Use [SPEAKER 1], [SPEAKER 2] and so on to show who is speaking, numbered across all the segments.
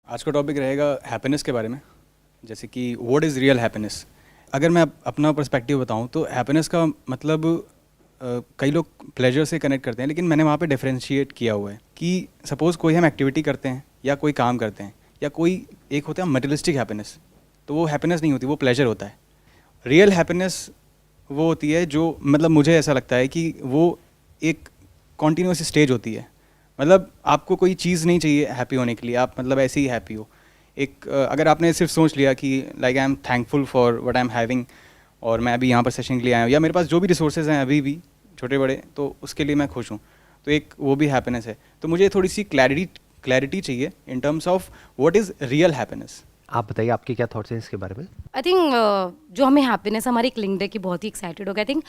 [SPEAKER 1] आज का टॉपिक रहेगा हैप्पीनेस के बारे में, जैसे कि व्हाट इज़ रियल हैप्पीनेस। अगर मैं अपना पर्सपेक्टिव बताऊं तो हैप्पीनेस का मतलब कई लोग प्लेजर से कनेक्ट करते हैं, लेकिन मैंने वहाँ पे डिफरेंशिएट किया हुआ है कि सपोज़ कोई हम एक्टिविटी करते हैं या कोई काम करते हैं या कोई एक होता है मटेरियलिस्टिक हैप्पीनेस, तो वो हैप्पीनेस नहीं होती, वो प्लेजर होता है। रियल हैप्पीनेस वो होती है जो मतलब मुझे ऐसा लगता है कि वो एक कॉन्टीन्यूस स्टेज होती है। मतलब आपको कोई चीज़ नहीं चाहिए हैप्पी होने के लिए, आप मतलब ऐसे ही हैप्पी हो। एक अगर आपने सिर्फ सोच लिया कि like I am thankful for what I am having और मैं अभी यहाँ पर सेशन के लिए आया हूँ या मेरे पास जो भी रिसोर्सेज हैं अभी भी छोटे बड़े, तो उसके लिए मैं खुश हूँ, तो एक वो भी हैप्पीनेस है। तो मुझे थोड़ी सी क्लैरिटी चाहिए in terms of what is real happiness.
[SPEAKER 2] आप बताइए आपके क्या थॉट्स हैं इसके बारे में।
[SPEAKER 3] आई थिंक जो हमें हैप्पीनेस हमारी एक लिंक्ड है कि बहुत ही एक्साइटेड हो गया, आई थिंक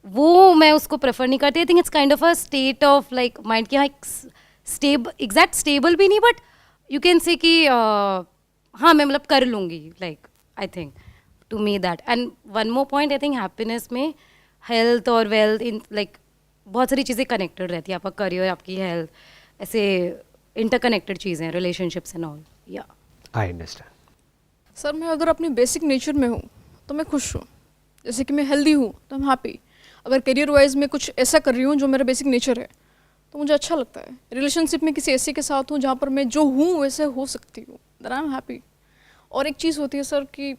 [SPEAKER 3] वो मैं उसको प्रेफर नहीं करती। I think it's kind of a state of like mind की, हाँ एक एग्जैक्ट स्टेबल भी नहीं, बट यू कैन से कि हाँ मैं मतलब कर लूँगी, like I think to me that. And one more point, I think happiness में हेल्थ और वेल्थ इन लाइक बहुत सारी चीज़ें कनेक्टेड रहती है। आपका करियर, आपकी हेल्थ, ऐसे इंटरकनेक्टेड चीज़ें, रिलेशनशिप्स एंड ऑल। या
[SPEAKER 2] आई अंडरस्टैंड।
[SPEAKER 4] सर मैं अगर अपनी बेसिक नेचर में हूँ तो मैं खुश हूँ। जैसे कि मैं हेल्दी हूँ तो I'm हैप्पी। अगर करियर वाइज में कुछ ऐसा कर रही हूँ जो मेरा बेसिक नेचर है तो मुझे अच्छा लगता है। रिलेशनशिप में किसी ऐसे के साथ हूँ जहाँ पर मैं जो हूँ वैसे हो सकती हूँ, देन आई एम हैप्पी। और एक चीज़ होती है सर कि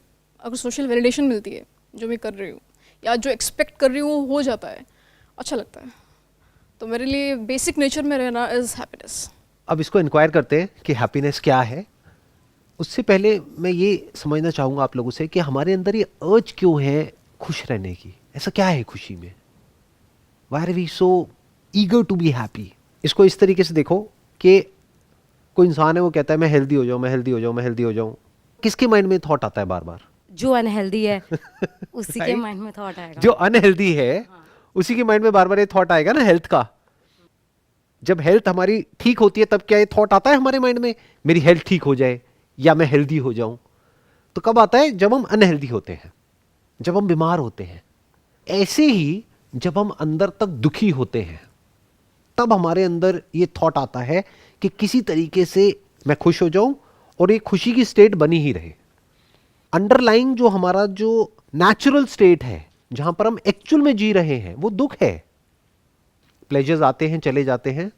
[SPEAKER 4] अगर सोशल वैलिडेशन मिलती है जो मैं कर रही हूँ या जो एक्सपेक्ट कर रही हूँ वो हो जाता है, अच्छा लगता है। तो मेरे लिए बेसिक नेचर में रहना इज़ हैप्पीनेस।
[SPEAKER 2] अब इसको इंक्वायर करते हैं कि हैप्पीनेस क्या है। उससे पहले मैं ये समझना चाहूँगा आप लोगों से कि हमारे अंदर ये अर्ज क्यों है खुश रहने की। ऐसा क्या है खुशी में? Why are we so eager to be happy? इसको इस तरीके से देखो कि कोई इंसान है, वो कहता है मैं हेल्दी हो जाऊँ, मैं हेल्दी हो जाऊँ, मैं हेल्दी हो जाऊँ। किसके माइंड में थॉट आता है बार बार?
[SPEAKER 3] जो अनहेल्दी है उसी के माइंड में थॉट आएगा।
[SPEAKER 2] जो अनहेल्दी है उसी के माइंड में बार बार ये थॉट आएगा ना हेल्थ का। जब हेल्थ हमारी ठीक होती है तब क्या ये थॉट आता है हमारे माइंड में, मेरी हेल्थ ठीक हो जाए या मैं हेल्दी हो जाऊं? तो कब आता है? जब हम अनहेल्दी होते हैं, जब हम बीमार होते हैं। ऐसे ही जब हम अंदर तक दुखी होते हैं तब हमारे अंदर ये थॉट आता है कि किसी तरीके से मैं खुश हो जाऊं और ये खुशी की स्टेट बनी ही रहे। अंडरलाइंग जो हमारा जो नेचुरल स्टेट है जहां पर हम एक्चुअल में जी रहे हैं वो दुख है। प्लेजर्स आते हैं चले जाते हैं,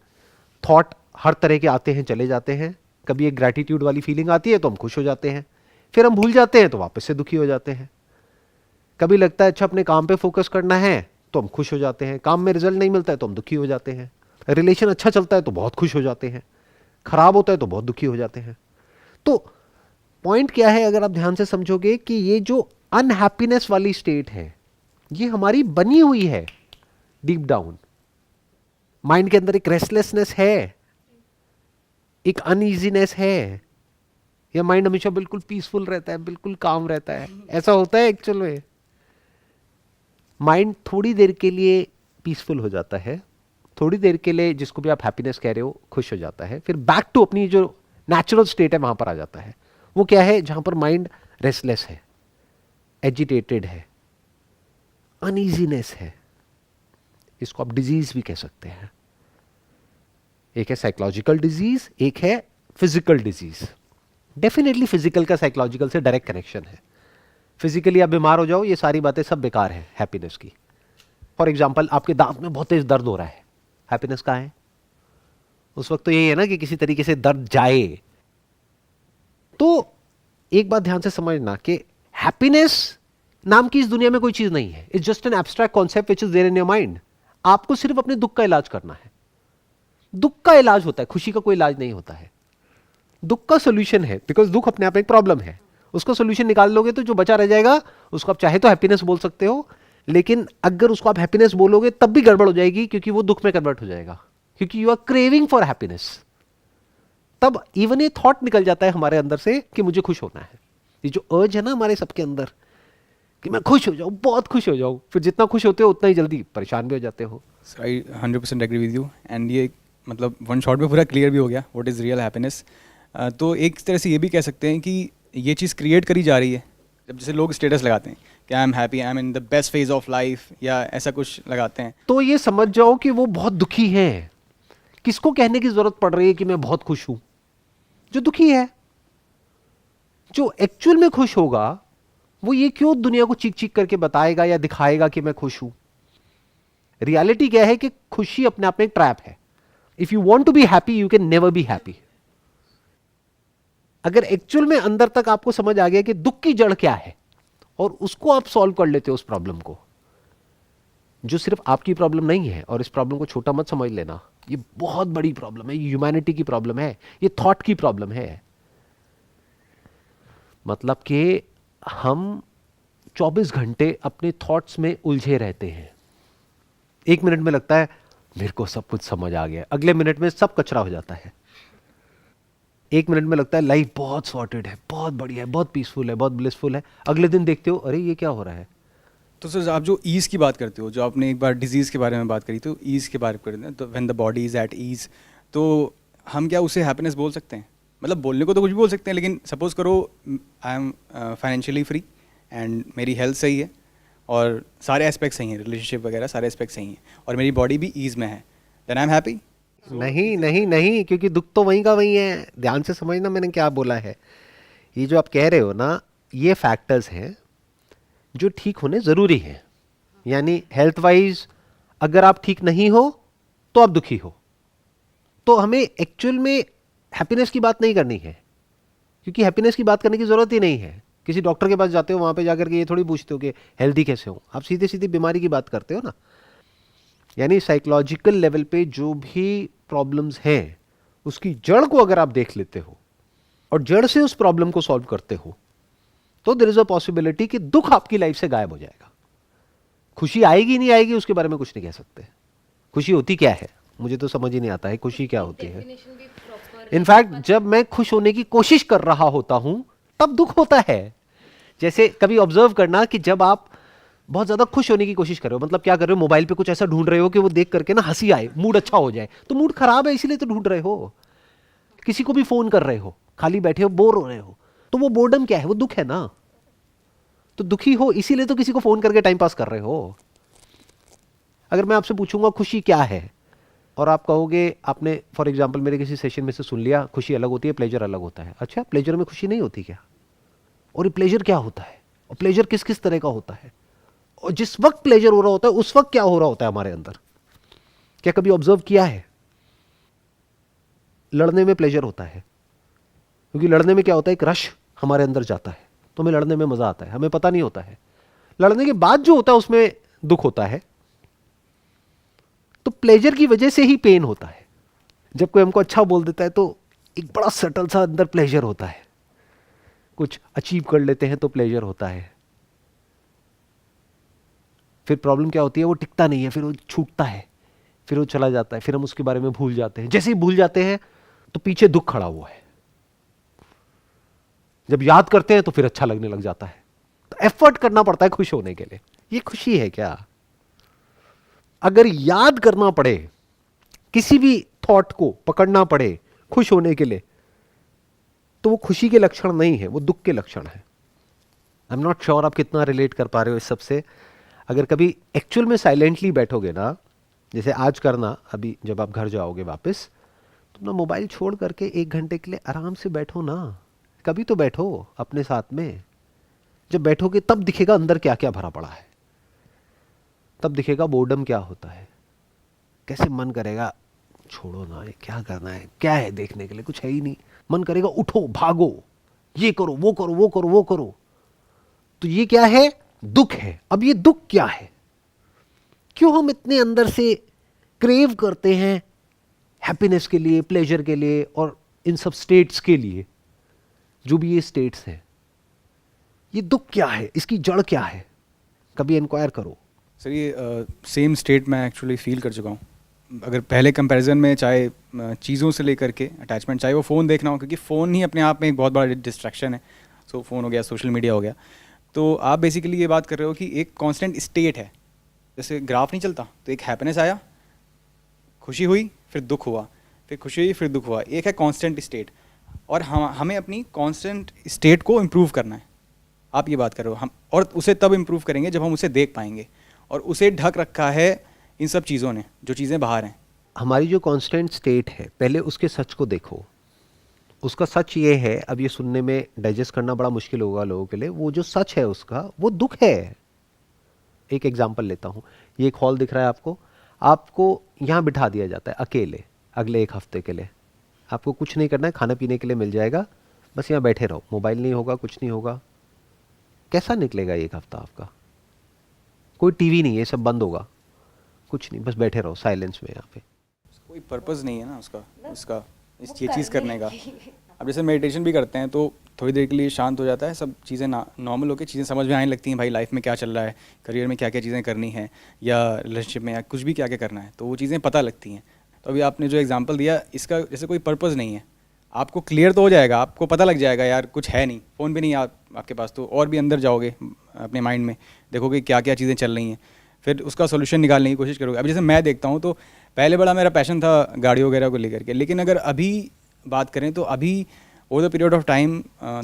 [SPEAKER 2] थॉट हर तरह के आते हैं चले जाते हैं। कभी एक ग्रैटिट्यूड वाली फीलिंग आती है तो हम खुश हो जाते हैं, फिर हम भूल जाते हैं तो वापस से दुखी हो जाते हैं। कभी लगता है अच्छा अपने काम पे फोकस करना है तो हम खुश हो जाते हैं, काम में रिजल्ट नहीं मिलता है तो हम दुखी हो जाते हैं। रिलेशन अच्छा चलता है तो बहुत खुश हो जाते हैं, खराब होता है तो बहुत दुखी हो जाते हैं। तो पॉइंट क्या है, अगर आप ध्यान से समझोगे कि ये जो अनहैप्पीनेस वाली स्टेट है ये हमारी बनी हुई है डीप डाउन। माइंड के अंदर एक रेस्टलेसनेस है, एक अनईजीनेस है, या माइंड हमेशा बिल्कुल पीसफुल रहता है, बिल्कुल काम रहता है? ऐसा होता है एक्चुअल में? माइंड थोड़ी देर के लिए पीसफुल हो जाता है, थोड़ी देर के लिए, जिसको भी आप हैप्पीनेस कह रहे हो, खुश हो जाता है, फिर बैक टू अपनी जो नेचुरल स्टेट है वहां पर आ जाता है। वो क्या है? जहां पर माइंड रेस्टलेस है, एजिटेटेड है, अनईजीनेस है। इसको आप डिजीज भी कह सकते हैं। एक है साइकोलॉजिकल डिजीज, एक है फिजिकल डिजीज। डेफिनेटली फिजिकल का साइकोलॉजिकल से डायरेक्ट कनेक्शन है। फिजिकली आप बीमार हो जाओ, ये सारी बातें सब बेकार है हैप्पीनेस की। फॉर एग्जाम्पल आपके दांत में बहुत तेज दर्द हो रहा है, हैप्पीनेस कहाँ है? उस वक्त तो यही है ना कि किसी तरीके से दर्द जाए। तो एक बात ध्यान से समझना कि हैप्पीनेस नाम की इस दुनिया में कोई चीज नहीं है। It's just an abstract concept which is there in your mind. आपको सिर्फ अपने दुख का इलाज करना है। दुख का इलाज होता है, खुशी का कोई इलाज नहीं होता है। दुख का सोल्यूशन है, बिकॉज दुख अपने आप में एक प्रॉब्लम है। उसका सोल्यूशन निकाल लोगे तो जो बचा रह जाएगा उसको आप चाहे तो हैप्पीनेस बोल सकते हो, लेकिन अगर उसको आप हैप्पीनेस बोलोगे तब भी गड़बड़ हो जाएगी, क्योंकि वो दुख में कन्वर्ट हो जाएगा, क्योंकि you are craving for happiness. तब इवन ये थॉट निकल जाता है हमारे अंदर से कि मुझे खुश होना है। ये जो अर्ज है ना हमारे सबके अंदर कि मैं खुश हो जाऊं, बहुत खुश हो जाऊं, फिर जितना खुश होते हो उतना ही जल्दी परेशान भी हो जाते हो।
[SPEAKER 1] आई 100% एग्री विद यू एंड ये मतलब वन शॉट में पूरा क्लियर भी हो गया व्हाट इज़ रियल हैप्पीनेस। तो एक तरह से ये भी कह सकते हैं कि ये चीज़ क्रिएट करी जा रही है। जब जैसे लोग स्टेटस लगाते हैं कि I am happy, I am in the best phase of life या ऐसा कुछ लगाते हैं,
[SPEAKER 2] तो ये समझ जाओ कि वो बहुत दुखी हैं। किसको कहने की जरूरत पड़ रही है कि मैं बहुत खुश हूं? जो दुखी है। जो एक्चुअल में खुश होगा वो ये क्यों दुनिया को चीख चीख करके बताएगा या दिखाएगा कि मैं खुश हूं? रियलिटी क्या है कि खुशी अपने आप में एक ट्रैप है. If you want to be happy you can never be happy. अगर एक्चुअल में अंदर तक आपको समझ आ गया कि दुख की जड़ क्या है और उसको आप सॉल्व कर लेते हो, उस प्रॉब्लम को, जो सिर्फ आपकी प्रॉब्लम नहीं है, और इस प्रॉब्लम को छोटा मत समझ लेना, ये बहुत बड़ी प्रॉब्लम है, ये ह्यूमैनिटी की प्रॉब्लम है, ये थॉट की प्रॉब्लम है. मतलब कि हम 24 घंटे अपने थॉट्स में उलझे रहते हैं. एक मिनट में लगता है मेरे को सब कुछ समझ आ गया, अगले मिनट में सब कचरा हो जाता है. एक मिनट में लगता है लाइफ बहुत सॉर्टेड है, बहुत बढ़िया है, बहुत पीसफुल है, बहुत ब्लिसफुल है, अगले दिन देखते हो अरे ये क्या हो रहा है.
[SPEAKER 1] तो सर आप जो ईज़ की बात करते हो, जो आपने एक बार डिजीज़ के बारे में बात करी, तो ईज़ के बारे में करते हैं, तो when the body is at ease, तो हम क्या उसे हैप्पीनेस बोल सकते हैं? मतलब बोलने को तो कुछ भी बोल सकते हैं, लेकिन सपोज करो I am financially free and मेरी हेल्थ सही है और सारे एस्पेक्ट सही हैं, रिलेशनशिप वगैरह सारे एस्पेक्ट सही हैं, और मेरी बॉडी भी ईज़ में है, देन आई एम हैप्पी.
[SPEAKER 2] नहीं नहीं नहीं, क्योंकि दुख तो वहीं का वहीं है. ध्यान से समझना मैंने क्या बोला है. ये जो आप कह रहे हो ना, ये फैक्टर्स हैं जो ठीक होने ज़रूरी हैं. यानी हेल्थ वाइज अगर आप ठीक नहीं हो तो आप दुखी हो, तो हमें एक्चुअल में हैप्पीनेस की बात नहीं करनी है, क्योंकि हैप्पीनेस की बात करने की ज़रूरत ही नहीं है. किसी डॉक्टर के पास जाते हो, वहाँ पे जाकर के ये थोड़ी पूछते हो कि हेल्दी कैसे हो, आप सीधे सीधे बीमारी की बात करते हो ना. यानी साइकोलॉजिकल लेवल पे जो भी प्रॉब्लम्स हैं उसकी जड़ को अगर आप देख लेते हो और जड़ से उस प्रॉब्लम को सॉल्व करते हो, तो देयर इज अ पॉसिबिलिटी कि दुख आपकी लाइफ से गायब हो जाएगा. खुशी आएगी नहीं आएगी उसके बारे में कुछ नहीं कह सकते. खुशी होती क्या है मुझे तो समझ ही नहीं आता है, खुशी क्या होती है. इनफैक्ट जब मैं खुश होने की कोशिश कर रहा होता हूं तब दुख होता है. जैसे कभी ऑब्जर्व करना कि जब आप बहुत ज्यादा खुश होने की कोशिश कर रहे हो, मतलब क्या कर रहे हो, मोबाइल पे कुछ ऐसा ढूंढ रहे हो कि वो देख करके ना हंसी आए, मूड अच्छा हो जाए, तो मूड खराब है इसीलिए तो ढूंढ रहे हो. किसी को भी फोन कर रहे हो, खाली बैठे हो, बोर हो रहे हो, तो वो बोर्डम क्या है, वो दुख है ना. तो दुखी हो इसीलिए तो किसी को फोन करके टाइम पास कर रहे हो. अगर मैं आपसे पूछूंगा खुशी क्या है और आप कहोगे, आपने फॉर एग्जांपल मेरे किसी सेशन में से सुन लिया खुशी अलग होती है, प्लेजर अलग होता है. अच्छा, प्लेजर में खुशी नहीं होती क्या? और ये प्लेजर क्या होता है, और प्लेजर किस किस तरह का होता है, और जिस वक्त प्लेजर हो रहा होता है उस वक्त क्या हो रहा होता है हमारे अंदर? क्या कभी ऑब्जर्व किया है? लड़ने में प्लेजर होता है, क्योंकि लड़ने में क्या होता है, एक रश हमारे अंदर जाता है, तो हमें लड़ने में मजा आता है, हमें पता नहीं होता है. लड़ने के बाद जो होता है उसमें दुख होता है. तो प्लेजर की वजह से ही पेन होता है. जब कोई हमको अच्छा बोल देता है तो एक बड़ा सटल सा अंदर प्लेजर होता है. कुछ अचीव कर लेते हैं तो प्लेजर होता है. फिर प्रॉब्लम क्या होती है, वो टिकता नहीं है, फिर वो छूटता है, फिर वो चला जाता है, फिर हम उसके बारे में भूल जाते हैं. जैसे ही भूल जाते हैं तो पीछे दुख खड़ा हुआ है. जब याद करते हैं तो फिर अच्छा लगने लग जाता है. तो एफर्ट करना पड़ता है खुश होने के लिए. ये खुशी है क्या? अगर याद करना पड़े, किसी भी थॉट को पकड़ना पड़े खुश होने के लिए, तो वो खुशी के लक्षण नहीं है, वो दुख के लक्षण है. आई एम नॉट श्योर आप कितना रिलेट कर पा रहे हो इस सबसे. अगर कभी एक्चुअल में साइलेंटली बैठोगे ना, जैसे आज करना, अभी जब आप घर जाओगे वापस, तो ना मोबाइल छोड़ करके 1 घंटे के लिए आराम से बैठो ना. कभी तो बैठो अपने साथ में. जब बैठोगे तब दिखेगा अंदर क्या क्या भरा पड़ा है, तब दिखेगा बोर्डम क्या होता है. कैसे मन करेगा छोड़ो ना, ये क्या करना है, क्या है देखने के लिए, कुछ है ही नहीं. मन करेगा उठो भागो, ये करो वो करो वो करो वो करो. तो ये क्या है, दुख है. अब ये दुख क्या है, क्यों हम इतने अंदर से क्रेव करते हैं हैप्पीनेस के लिए, प्लेजर के लिए और इन सब स्टेट्स के लिए, जो भी ये स्टेट्स हैं. ये दुख क्या है, इसकी जड़ क्या है, कभी इंक्वायर करो.
[SPEAKER 1] सर ये सेम स्टेट मैं एक्चुअली फील कर चुका हूँ. अगर पहले कंपैरिजन में, चाहे चीज़ों से लेकर के अटैचमेंट, चाहे वो फ़ोन देखना हो, क्योंकि फ़ोन ही अपने आप में एक बहुत बड़ा डिस्ट्रैक्शन है. सो फ़ोन हो गया, सोशल मीडिया हो गया. तो आप बेसिकली ये बात कर रहे हो कि एक कांस्टेंट स्टेट है, जैसे ग्राफ नहीं चलता, तो एक हैप्पीनेस आया, खुशी हुई, फिर दुख हुआ, फिर खुशी हुई, फिर दुख हुआ. एक है कांस्टेंट स्टेट, और हमें अपनी कांस्टेंट स्टेट को इम्प्रूव करना है. आप ये बात कर रहे हो हम, और उसे तब इम्प्रूव करेंगे जब हम उसे देख पाएंगे, और उसे ढक रखा है इन सब चीज़ों ने, जो चीज़ें बाहर हैं.
[SPEAKER 2] हमारी जो कांस्टेंट स्टेट है, पहले उसके सच को देखो. उसका सच ये है, अब ये सुनने में डाइजेस्ट करना बड़ा मुश्किल होगा लोगों के लिए, वो जो सच है उसका वो दुख है। एक एग्जांपल लेता हूँ, ये एक हॉल दिख रहा है आपको, आपको यहाँ बिठा दिया जाता है अकेले अगले 1 हफ्ते के लिए, आपको कुछ नहीं करना है, खाने पीने के लिए मिल जाएगा, बस यहाँ बैठे रहो, मोबाइल नहीं होगा, कुछ नहीं होगा। कैसा निकलेगा 1 हफ्ता आपका? कोई टीवी नहीं है, सब बंद होगा, कुछ नहीं, बस बैठे रहो साइलेंस में यहाँ पे।
[SPEAKER 1] कोई पर्पस नहीं है ना उसका इस चीज़ करने का। अब जैसे मेडिटेशन भी करते हैं तो थोड़ी देर के लिए शांत हो जाता है, सब चीज़ें नॉर्मल होकर चीज़ें समझ में आने लगती हैं, भाई लाइफ में क्या चल रहा है, करियर में क्या क्या चीज़ें करनी है, या रिलेशनशिप में या कुछ भी क्या क्या करना है, तो वो चीज़ें पता लगती हैं। तो अभी आपने जो एग्जांपल दिया, इसका जैसे कोई पर्पस नहीं है, आपको क्लियर तो हो जाएगा, आपको पता लग जाएगा यार कुछ है नहीं, फ़ोन भी नहीं आपके पास, तो और भी अंदर जाओगे अपने माइंड में, देखोगे क्या क्या चीज़ें चल रही हैं, फिर उसका सोल्यूशन निकालने की कोशिश करोगे। अब जैसे मैं देखता हूँ तो पहले बड़ा मेरा पैशन था गाड़ी वगैरह को लेकर के, लेकिन अगर अभी बात करें तो अभी over the period of time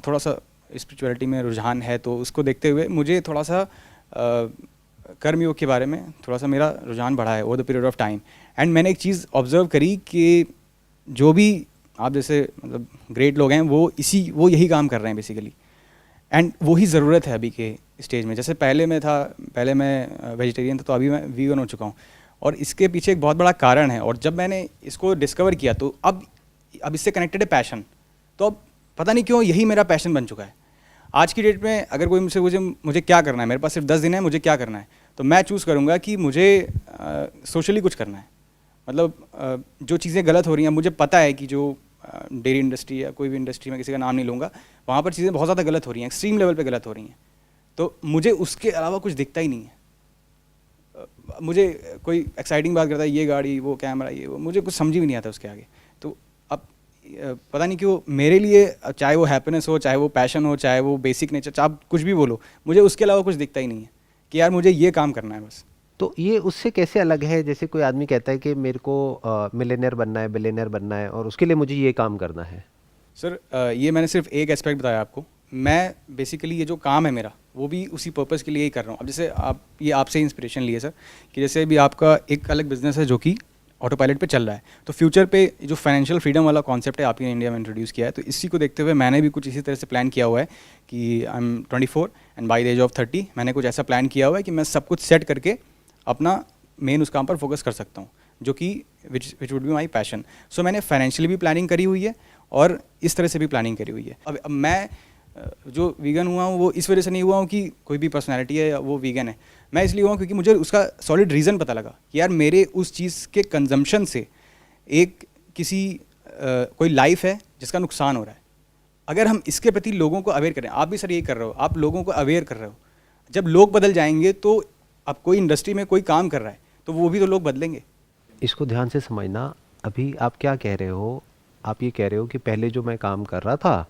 [SPEAKER 1] थोड़ा सा स्पिरिचुअलिटी में रुझान है, तो उसको देखते हुए मुझे थोड़ा सा कर्मयोग के बारे में थोड़ा सा मेरा रुझान बढ़ा है over the period of time. And मैंने एक चीज़ ऑब्जर्व करी कि जो भी आप जैसे मतलब ग्रेट लोग हैं वो यही काम कर रहे हैं बेसिकली, एंड वही ज़रूरत है अभी के स्टेज में। जैसे पहले मैं वेजिटेरियन था, तो अभी मैं वीगन हो चुका हूँ, और इसके पीछे एक बहुत बड़ा कारण है। और जब मैंने इसको डिस्कवर किया तो अब इससे कनेक्टेड है पैशन, तो अब पता नहीं क्यों यही मेरा पैशन बन चुका है। आज की डेट में अगर कोई मुझे क्या करना है, मेरे पास सिर्फ 10 दिन है, मुझे क्या करना है, तो मैं चूज़ करूँगा कि मुझे सोशली कुछ करना है। मतलब जो चीज़ें गलत हो रही हैं, मुझे पता है कि जो डेयरी इंडस्ट्री या कोई भी इंडस्ट्री में किसी का नाम नहीं लूँगा, वहाँ पर चीज़ें बहुत ज़्यादा गलत हो रही हैं, एक्सट्रीम लेवल पे गलत हो रही हैं, तो मुझे उसके अलावा कुछ दिखता ही नहीं है। मुझे कोई एक्साइटिंग बात करता है, ये गाड़ी, वो कैमरा, ये वो, मुझे कुछ समझ भी नहीं आता उसके आगे। तो अब पता नहीं क्यों मेरे लिए, चाहे वो हैप्पीनेस हो, चाहे वो पैशन हो, चाहे वो बेसिक नेचर, चाहे आप कुछ भी बोलो, मुझे उसके अलावा कुछ दिखता ही नहीं है कि यार मुझे ये काम करना है बस।
[SPEAKER 2] तो ये उससे कैसे अलग है? जैसे कोई आदमी कहता है कि मेरे को मिलियनेयर बनना है, बिलियनेयर बनना है, और उसके लिए मुझे ये काम करना है।
[SPEAKER 1] सर ये मैंने सिर्फ एक एस्पेक्ट बताया आपको। मैं बेसिकली ये जो काम है मेरा, वो भी उसी पर्पज़ के लिए ही कर रहा हूँ। अब जैसे आपसे इंस्पिरेशन लिए सर, कि जैसे अभी आपका एक अलग बिजनेस है जो कि ऑटो पायलट पे चल रहा है, तो फ्यूचर पे जो फाइनेंशियल फ्रीडम वाला कॉन्सेप्ट है आपने इंडिया में इंट्रोड्यूस किया है, तो इसी को देखते हुए मैंने भी कुछ इसी तरह से प्लान किया हुआ है कि I am 24 and by the age of 30 मैंने कुछ ऐसा प्लान किया हुआ है कि मैं सब कुछ सेट करके अपना मेन उस काम पर फोकस कर सकता हूँ, जो कि which would be my passion. So मैंने फाइनेंशियली भी प्लानिंग करी हुई है और इस तरह से भी प्लानिंग करी हुई है। अब मैं जो वीगन हुआ हूँ वो इस वजह से नहीं हुआ हूँ कि कोई भी पर्सनैलिटी है या वो वीगन है, मैं इसलिए हुआ हूँ क्योंकि मुझे उसका सॉलिड रीज़न पता लगा कि यार मेरे उस चीज़ के कंजम्पशन से एक कोई लाइफ है जिसका नुकसान हो रहा है। अगर हम इसके प्रति लोगों को अवेयर करें, आप भी सर यही कर रहे हो, आप लोगों को अवेयर कर रहे हो, जब लोग बदल जाएंगे तो अब कोई इंडस्ट्री में कोई काम कर रहा है तो वो भी तो लोग बदलेंगे।
[SPEAKER 2] इसको ध्यान से समझना। अभी आप क्या कह रहे हो? आप ये कह रहे हो कि पहले जो मैं काम कर रहा था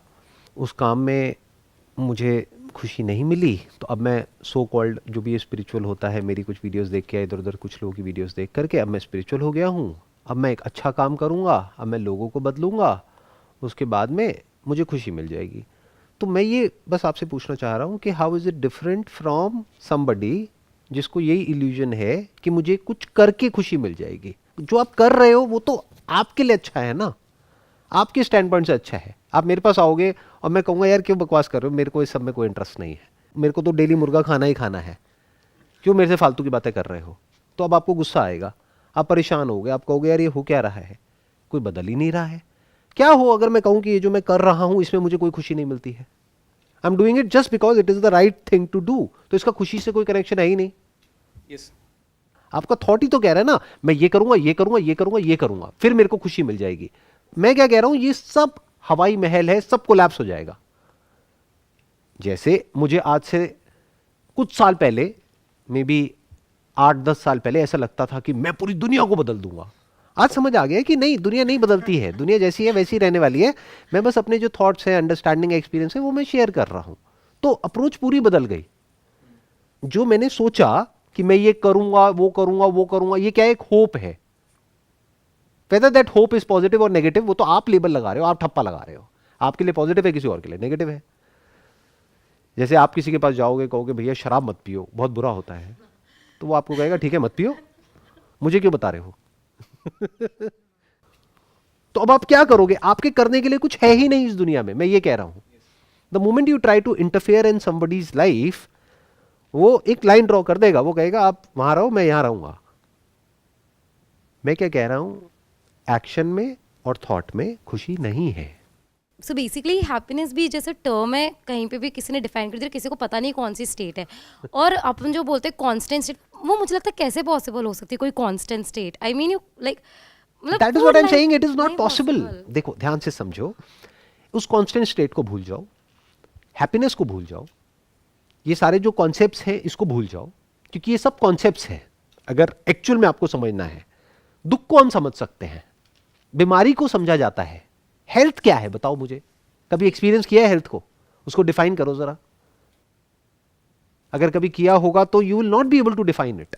[SPEAKER 2] उस काम में मुझे खुशी नहीं मिली, तो अब मैं सो कॉल्ड जो भी स्पिरिचुअल होता है, मेरी कुछ वीडियोस देख के, इधर उधर कुछ लोगों की वीडियोस देख करके अब मैं स्पिरिचुअल हो गया हूँ, अब मैं एक अच्छा काम करूँगा, अब मैं लोगों को बदलूँगा, उसके बाद में मुझे खुशी मिल जाएगी। तो मैं ये बस आपसे पूछना चाह रहा हूँ कि how is it different from somebody जिसको यही इल्यूजन है कि मुझे कुछ करके खुशी मिल जाएगी। जो आप कर रहे हो वो तो आपके लिए अच्छा है ना, आपके स्टैंड पॉइंट से अच्छा है। आप मेरे पास आओगे और मैं कहूँगा यार क्यों बकवास कर रहे हो, मेरे को इस सब में कोई इंटरेस्ट नहीं है, मेरे को तो डेली मुर्गा खाना ही खाना है, क्यों मेरे से फालतू की बातें कर रहे हो? तो अब आपको गुस्सा आएगा, आप परेशान होगे, आप कहोगे यार ये हो क्या रहा है, कोई बदल ही नहीं रहा है। क्या हो अगर मैं कहूँ कि ये जो मैं कर रहा हूँ इसमें मुझे कोई खुशी नहीं मिलती है, I am doing it just because it is the right thing to do, तो इसका खुशी से कोई कनेक्शन है ही नहीं।
[SPEAKER 1] यस,
[SPEAKER 2] आपका थॉट ही तो कह रहा है ना, मैं ये करूंगा, ये करूंगा, ये करूंगा, ये करूंगा, फिर मेरे को खुशी मिल जाएगी। मैं क्या कह रहा हूं, ये सब हवाई महल है, सब कोलैप्स हो जाएगा। जैसे मुझे आज से कुछ साल पहले, मे बी 8-10 साल पहले ऐसा लगता था कि मैं पूरी दुनिया को बदल दूंगा। आज समझ आ गया कि नहीं, दुनिया नहीं बदलती है, दुनिया जैसी है वैसी रहने वाली है। मैं बस अपने जो थॉट्स हैं, अंडरस्टैंडिंग, एक्सपीरियंस है वो मैं शेयर कर रहा हूं। तो अप्रोच पूरी बदल गई। जो मैंने सोचा कि मैं ये करूंगा, वो करूंगा, वो करूंगा, ये क्या एक होप है। whether that hope is positive और नेगेटिव वो तो आप लेबल लगा रहे हो, आप ठप्पा लगा रहे हो। आपके लिए पॉजिटिव है, किसी और के लिए नेगेटिव है। जैसे आप किसी के पास जाओगे, कहोगे भैया शराब मत पियो, बहुत बुरा होता है, तो वो आपको कहेगा ठीक है मत पियो, मुझे क्यों बता रहे हो? तो अब आप क्या करोगे? आपके करने के लिए कुछ है ही नहीं इस दुनिया में, मैं ये कह रहा हूं. The moment you try to interfere in somebody's life, वो एक लाइन ड्रॉ कर देगा, वो कहेगा आप वहां रहो, मैं यहां रहूंगा. मैं क्या कह रहा हूं? एक्शन में और थॉट में खुशी नहीं है.
[SPEAKER 3] सो बेसिकली हैप्पीनेस भी जैसे टर्म है, कहीं पे भी किसी ने डिफाइन कर दिया, किसी को पता नहीं कौन सी स्टेट है. और अपन जो बोलते हैं कांस्टेंट स्टेट, वो मुझे लगता है कैसे पॉसिबल हो सकती है कोई constant state? I mean you like
[SPEAKER 2] that is what I am saying, it is not possible. देखो ध्यान से समझो, उस कांस्टेंट स्टेट को भूल जाओ, हैप्पीनेस को भूल जाओ, ये सारे जो कॉन्सेप्ट्स हैं इसको भूल जाओ, क्योंकि ये सब कॉन्सेप्ट्स हैं. अगर एक्चुअल में आपको समझना है, दुख को हम समझ सकते हैं, बीमारी को समझा जाता है. हेल्थ क्या है बताओ मुझे? कभी एक्सपीरियंस किया है हेल्थ को? उसको डिफाइन करो जरा. अगर कभी किया होगा तो you will not be able to define it.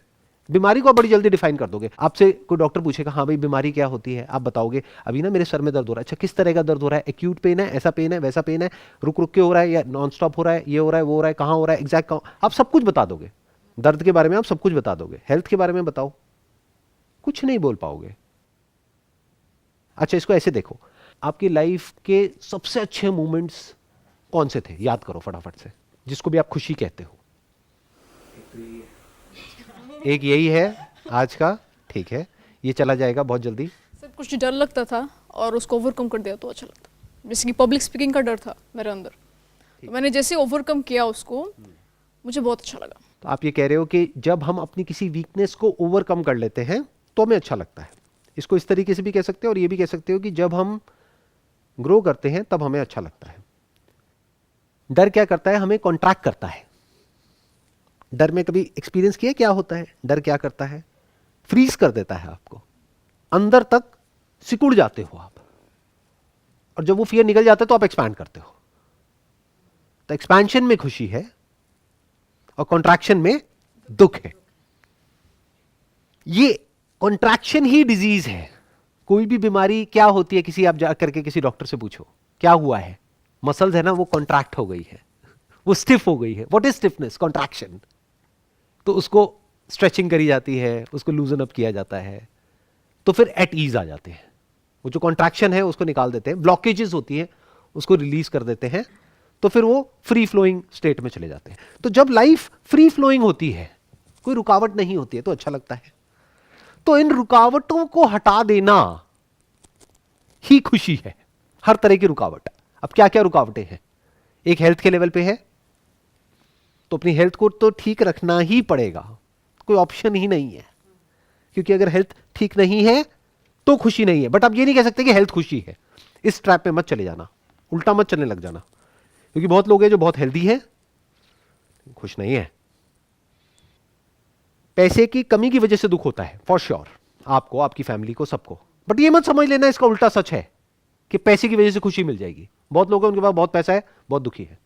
[SPEAKER 2] बीमारी को आप बड़ी जल्दी डिफाइन कर दोगे. आपसे कोई डॉक्टर पूछेगा हाँ भाई बीमारी क्या होती है, आप बताओगे अभी ना मेरे सर में दर्द हो रहा है. अच्छा किस तरह का दर्द हो रहा है? एक्यूट पेन है, ऐसा पेन है, वैसा पेन है, रुक रुक के हो रहा है या नॉन स्टॉप हो रहा है, ये हो रहा है, वो हो रहा है, कहाँ हो रहा है, एग्जैक्ट कहाँ, आप सब कुछ बता दोगे. दर्द के बारे में आप सब कुछ बता दोगे. हेल्थ के बारे में बताओ, कुछ नहीं बोल पाओगे. अच्छा इसको ऐसे देखो, आपकी लाइफ के सबसे अच्छे मोमेंट्स कौन से थे? याद करो फटाफट से, जिसको भी आप खुशी कहते हो. एक यही है आज का, ठीक है, ये चला जाएगा बहुत जल्दी.
[SPEAKER 4] सर कुछ डर लगता था और उसको ओवरकम कर दिया तो अच्छा लगता. जैसे कि पब्लिक स्पीकिंग का डर था मेरे अंदर, तो मैंने जैसे ओवरकम किया उसको, मुझे बहुत अच्छा लगा.
[SPEAKER 2] तो आप ये कह रहे हो कि जब हम अपनी किसी वीकनेस को ओवरकम कर लेते हैं तो हमें अच्छा लगता है. इसको इस तरीके से भी कह सकते हो और ये भी कह सकते हो कि जब हम ग्रो करते हैं तब हमें अच्छा लगता है. डर क्या करता है? हमें कॉन्ट्रैक्ट करता है. डर में कभी एक्सपीरियंस किया क्या होता है? डर क्या करता है? फ्रीज कर देता है आपको, अंदर तक सिकुड़ जाते हो आप, और जब वो फियर निकल जाता है तो आप एक्सपैंड करते हो. तो एक्सपेंशन में खुशी है और कॉन्ट्रैक्शन में दुख है. ये कॉन्ट्रैक्शन ही डिजीज है. कोई भी बीमारी क्या होती है, किसी आप जाकर के किसी डॉक्टर से पूछो क्या हुआ है, मसल्स है ना वो कॉन्ट्रैक्ट हो गई है, वो स्टिफ हो गई है. What is stiffness? कॉन्ट्रैक्शन. तो उसको स्ट्रेचिंग करी जाती है, उसको लूजन अप किया जाता है, तो फिर एट ईज आ जाते हैं. वो जो कॉन्ट्रैक्शन है उसको निकाल देते हैं, ब्लॉकेजेस होती है उसको रिलीज कर देते हैं, तो फिर वो फ्री फ्लोइंग स्टेट में चले जाते हैं. तो जब लाइफ फ्री फ्लोइंग होती है, कोई रुकावट नहीं होती है, तो अच्छा लगता है. तो इन रुकावटों को हटा देना ही खुशी है. हर तरह की रुकावट. अब क्या क्या रुकावटें हैं? एक हेल्थ के लेवल पे है, तो अपनी हेल्थ को तो ठीक रखना ही पड़ेगा, कोई ऑप्शन ही नहीं है, क्योंकि अगर हेल्थ ठीक नहीं है तो खुशी नहीं है. बट आप ये नहीं कह सकते कि हेल्थ खुशी है. इस ट्रैप में मत चले जाना, उल्टा मत चलने लग जाना, क्योंकि बहुत लोग हैं जो बहुत हेल्दी है, खुश नहीं है. पैसे की कमी की वजह से दुख होता है फॉर श्योर, आपको, आपकी फैमिली को, सबको. बट ये मत समझ लेना इसका उल्टा सच है कि पैसे की वजह से खुशी मिल जाएगी. बहुत लोग हैं उनके पास बहुत पैसा है, बहुत दुखी है.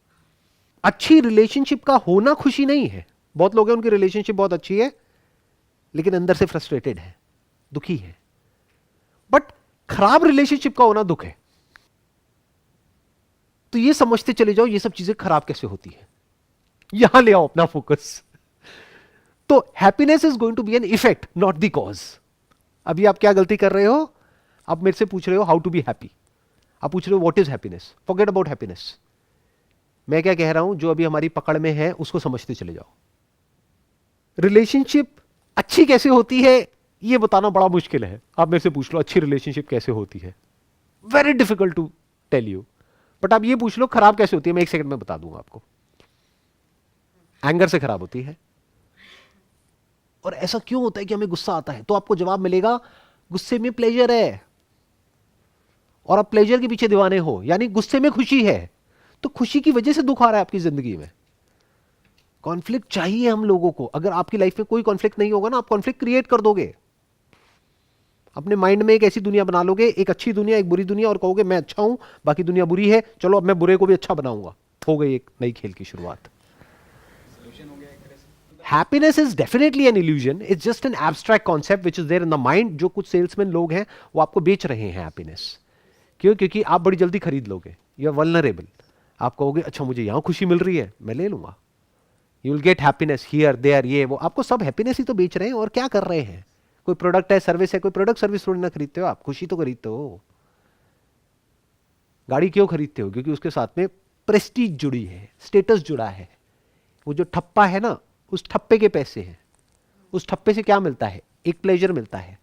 [SPEAKER 2] अच्छी रिलेशनशिप का होना खुशी नहीं है. बहुत लोग हैं उनकी रिलेशनशिप बहुत अच्छी है लेकिन अंदर से फ्रस्ट्रेटेड है, दुखी है. बट खराब रिलेशनशिप का होना दुख है. तो ये समझते चले जाओ ये सब चीजें खराब कैसे होती है, यहां ले आओ अपना फोकस. तो happiness is going to be an effect, not the cause. अभी आप क्या गलती कर रहे हो? आप मेरे से पूछ रहे हो हाउ टू बी हैप्पी, आप पूछ रहे हो what is happiness. Forget about happiness. मैं क्या कह रहा हूं, जो अभी हमारी पकड़ में है उसको समझते चले जाओ. रिलेशनशिप अच्छी कैसे होती है ये बताना बड़ा मुश्किल है. आप मेरे से पूछ लो अच्छी रिलेशनशिप कैसे होती है, very difficult to tell you. But आप ये पूछ लो खराब कैसे होती है, मैं 1 सेकंड में बता दूंगा आपको. एंगर से खराब होती है. और ऐसा क्यों होता है कि हमें गुस्सा आता है? तो आपको जवाब मिलेगा गुस्से में प्लेजर है, और आप प्लेजर के पीछे दीवाने हो, यानी गुस्से में खुशी है. तो खुशी की वजह से दुख आ रहा है आपकी जिंदगी में. कॉन्फ्लिक्ट चाहिए हम लोगों को. अगर आपकी लाइफ में कोई कॉन्फ्लिक्ट नहीं होगा ना, आप कॉन्फ्लिक्ट क्रिएट कर दोगे. अपने माइंड में एक ऐसी दुनिया बना लोगे, एक अच्छी दुनिया एक बुरी दुनिया, और कहोगे मैं अच्छा हूं बाकी दुनिया बुरी है, चलो अब मैं बुरे को भी अच्छा बनाऊंगा. हो गई एक नई खेल की शुरुआत. Happiness is definitely an illusion. It's just an abstract concept which is there in the mind. जो कुछ सेल्समैन लोग हैं वो आपको बेच रहे हैं हैप्पीनेस. क्यों? क्योंकि आप बड़ी जल्दी खरीद लोगे. You are vulnerable. आप कहोगे अच्छा मुझे यहां खुशी मिल रही है, मैं ले लूंगा. You will get happiness here there, ये वो. आपको सब हैप्पीनेस ही तो बेच रहे हैं. और क्या कर रहे हैं? कोई प्रोडक्ट है, सर्विस है. कोई प्रोडक्ट सर्विस थोड़ी ना खरीदते हो आप, खुशी तो खरीदते हो. गाड़ी क्यों खरीदते हो? क्योंकि उसके साथ में प्रेस्टीज जुड़ी है, स्टेटस जुड़ा है। वो जो ठप्पा है ना, उस ठप्पे के पैसे हैं। उस ठप्पे से क्या मिलता है? एक प्लेजर मिलता है।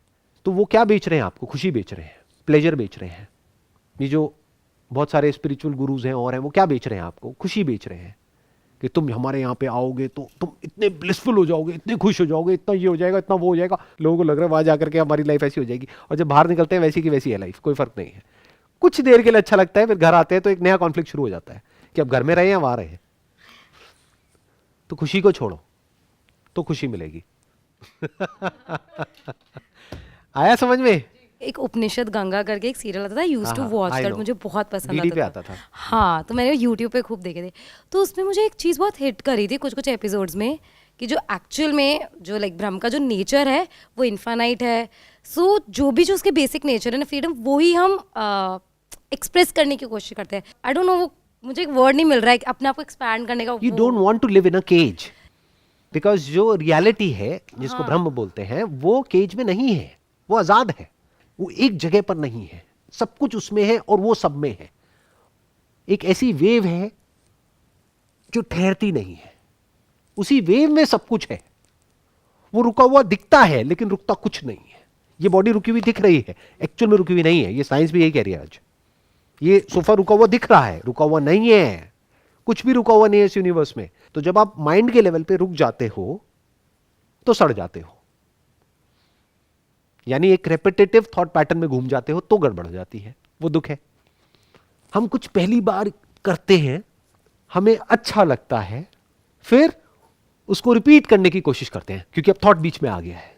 [SPEAKER 2] तो वो क्या बेच रहे हैं आपको? खुशी बेच रहे हैं, प्लेजर बेच रहे हैं। ये जो बहुत सारे स्पिरिचुअल गुरुज हैं और हैं, वो क्या बेच रहे हैं आपको? खुशी बेच रहे हैं कि तुम हमारे यहाँ पे आओगे तो तुम इतने ब्लिसफुल हो जाओगे, इतने खुश हो जाओगे, इतना ये हो जाएगा, इतना वो हो जाएगा। लोगों को लग रहा है वहां जाकर के हमारी लाइफ ऐसी हो जाएगी, और जब बाहर निकलते हैं वैसी की वैसी है लाइफ, कोई फर्क नहीं है। कुछ देर के लिए अच्छा लगता है, फिर घर आते हैं तो एक नया कॉन्फ्लिक्ट शुरू हो जाता है कि अब घर में रहे या वहां रहे। तो खुशी को छोड़ो तो खुशी मिलेगी। आया समझ में?
[SPEAKER 3] एक उपनिषद गंगा करके एक सीरियल आता था, यूज टू
[SPEAKER 2] हाँ,
[SPEAKER 3] वॉच
[SPEAKER 2] I
[SPEAKER 3] दैट,
[SPEAKER 2] know.
[SPEAKER 3] मुझे बहुत पसंद
[SPEAKER 2] DD पे
[SPEAKER 3] आता
[SPEAKER 2] आता था।
[SPEAKER 3] हाँ, तो मैंने यूट्यूब पे खूब देखे थे। तो उसमें मुझे एक चीज़ बहुत हिट करी थी कुछ कुछ एपिसोड्स में, कि जो एक्चुअल में जो लाइक ब्रह्म का जो नेचर है वो इन्फानाइट है। सो जो भी जो उसके बेसिक नेचर है ना, फ्रीडम, वो ही हम एक्सप्रेस करने की कोशिश करते हैं। आई डोंट नो, वो मुझे एक वर्ड नहीं मिल रहा है अपने आप को एक्सपैंड करने का।
[SPEAKER 2] You don't want to live in a cage, because जो रियलिटी है जिसको ब्रह्म बोलते हैं वो केज में नहीं है, वो आजाद है, वो एक जगह पर नहीं है, सब कुछ उसमें है और वो सब में है। एक ऐसी वेव है जो ठहरती नहीं है, उसी वेव में सब कुछ है। वो रुका हुआ दिखता है लेकिन रुकता कुछ नहीं है। ये बॉडी रुकी हुई दिख रही है, एक्चुअल में रुकी हुई नहीं है। ये साइंस भी यही कह रही है आज। ये सोफा रुका हुआ दिख रहा है, रुका हुआ नहीं है। कुछ भी रुका हुआ नहीं है इस यूनिवर्स में। तो जब आप माइंड के लेवल पे रुक जाते हो तो सड़ जाते हो, यानी एक रेपिटेटिव थॉट पैटर्न में घूम जाते हो तो गड़बड़ हो जाती है। वो दुख है। हम कुछ पहली बार करते हैं, हमें अच्छा लगता है, फिर उसको रिपीट करने की कोशिश करते हैं क्योंकि अब थॉट बीच में आ गया है।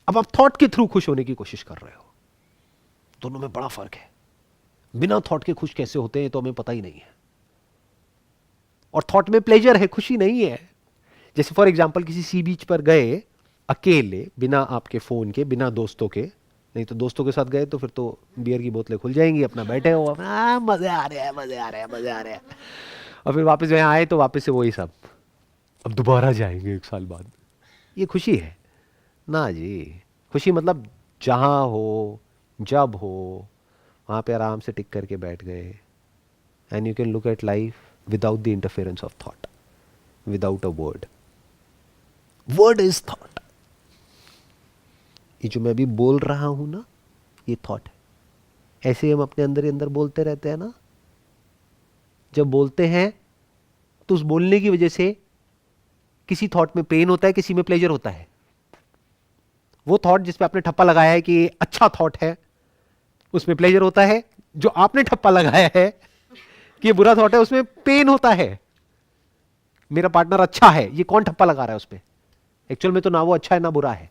[SPEAKER 2] अब आप थॉट के थ्रू खुश होने की कोशिश कर रहे हो। दोनों में बड़ा फर्क है। बिना थॉट के खुश कैसे होते हैं तो हमें पता ही नहीं है। और थॉट में प्लेजर है, खुशी नहीं है। जैसे फॉर एग्जांपल किसी सी बीच पर गए अकेले, बिना आपके फोन के, बिना दोस्तों के। नहीं तो दोस्तों के साथ गए तो फिर तो बियर की बोतलें खुल जाएंगी, अपना बैठे हो, अपना मजे आ रहे हैं, मजे आ रहे हैं, मजे आ रहे हैं। और फिर वापस यहाँ आए तो वापस से वही सब, अब दोबारा जाएंगे 1 साल बाद। ये खुशी है ना जी? खुशी मतलब जहां हो, जब हो, वहां पे आराम से टिक करके बैठ गए, and you can look at life without the interference of thought, without a word. Word is thought. ये जो मैं अभी बोल रहा हूं ना, ये थॉट है। ऐसे हम अपने अंदर ही अंदर बोलते रहते हैं ना। जब बोलते हैं तो उस बोलने की वजह से किसी थॉट में पेन होता है, किसी में प्लेजर होता है। वो थॉट जिस पे आपने ठप्पा लगाया है कि अच्छा थॉट है, उसमें प्लेजर होता है। जो आपने ठप्पा लगाया है कि ये बुरा थॉट है, उसमें पेन होता है। मेरा पार्टनर अच्छा है, ये कौन ठप्पा लगा रहा है उस पे? एक्चुअल में तो ना वो अच्छा है ना बुरा है।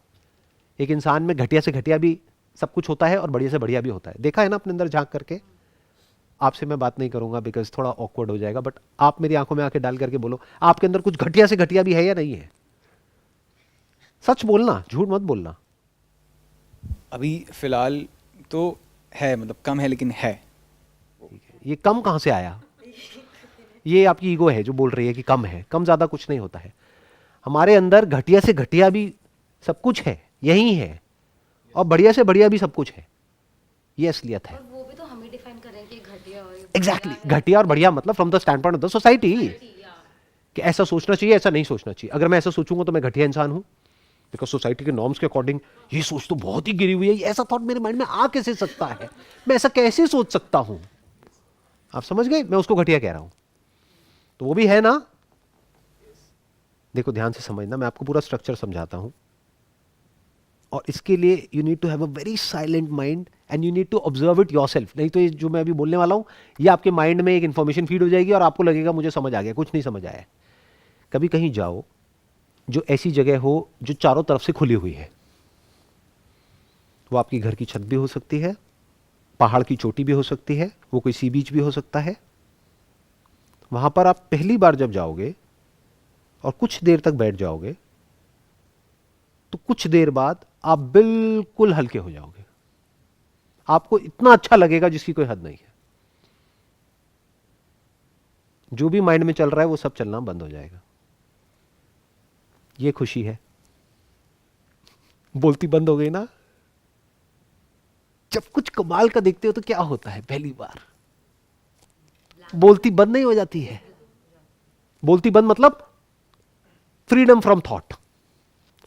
[SPEAKER 2] एक इंसान में घटिया से घटिया भी सब कुछ होता है और बढ़िया से बढ़िया भी होता है। देखा है ना अपने अंदर झांक करके? आपसे मैं बात नहीं करूंगा बिकॉज थोड़ा ऑकवर्ड हो जाएगा, बट आप मेरी आंखों में आंखें डाल करके बोलो, आपके अंदर कुछ घटिया से घटिया भी है या नहीं है? सच बोलना, झूठ मत बोलना।
[SPEAKER 1] अभी फिलहाल तो है, मतलब कम है लेकिन है।
[SPEAKER 2] ये कम कहां से आया? ये आपकी ईगो है जो बोल रही है कि कम है। कम ज्यादा कुछ नहीं होता है। हमारे अंदर घटिया से घटिया भी सब कुछ है, यही है, और बढ़िया से बढ़िया भी सब कुछ है। ये असलियत है।
[SPEAKER 3] वो भी तो हम ही डिफाइन कर रहे हैं कि घटिया और
[SPEAKER 2] एग्जैक्टली घटिया और बढ़िया मतलब from the stand point of the society, कि ऐसा सोचना चाहिए, ऐसा नहीं सोचना चाहिए। अगर मैं ऐसा सोचूंगा तो मैं घटिया इंसान हूं, बिकॉज सोसाइटी के नॉर्म्स के अकॉर्डिंग ये सोच तो बहुत ही गिरी हुई है। ऐसा थॉट मेरे माइंड में आ कैसे सकता है? मैं ऐसा कैसे सोच सकता हूं? आप समझ गए? मैं उसको घटिया कह रहा हूं। तो वो भी है ना। देखो ध्यान से समझना, मैं आपको पूरा स्ट्रक्चर समझाता हूं। और इसके लिए you need to have a very silent mind and you need to observe it yourself. नहीं तो ये जो मैं अभी बोलने वाला हूं, ये आपके माइंड में एक इंफॉर्मेशन फीड हो जाएगी और आपको लगेगा मुझे समझ आ गया, कुछ नहीं समझ आया। कभी कहीं जाओ जो ऐसी जगह हो जो चारों तरफ से खुली हुई है। वो आपकी घर की छत भी हो सकती है, पहाड़ की चोटी भी हो सकती है, वो कोई सी बीच भी हो सकता है। वहां पर आप पहली बार जब जाओगे और कुछ देर तक बैठ जाओगे तो कुछ देर बाद आप बिल्कुल हल्के हो जाओगे। आपको इतना अच्छा लगेगा जिसकी कोई हद नहीं है। जो भी माइंड में चल रहा है वो सब चलना बंद हो जाएगा। ये खुशी है। बोलती बंद हो गई ना? जब कुछ कमाल का देखते हो तो क्या होता है? पहली बार बोलती बंद नहीं हो जाती है। बोलती बंद मतलब फ्रीडम फ्रॉम थॉट।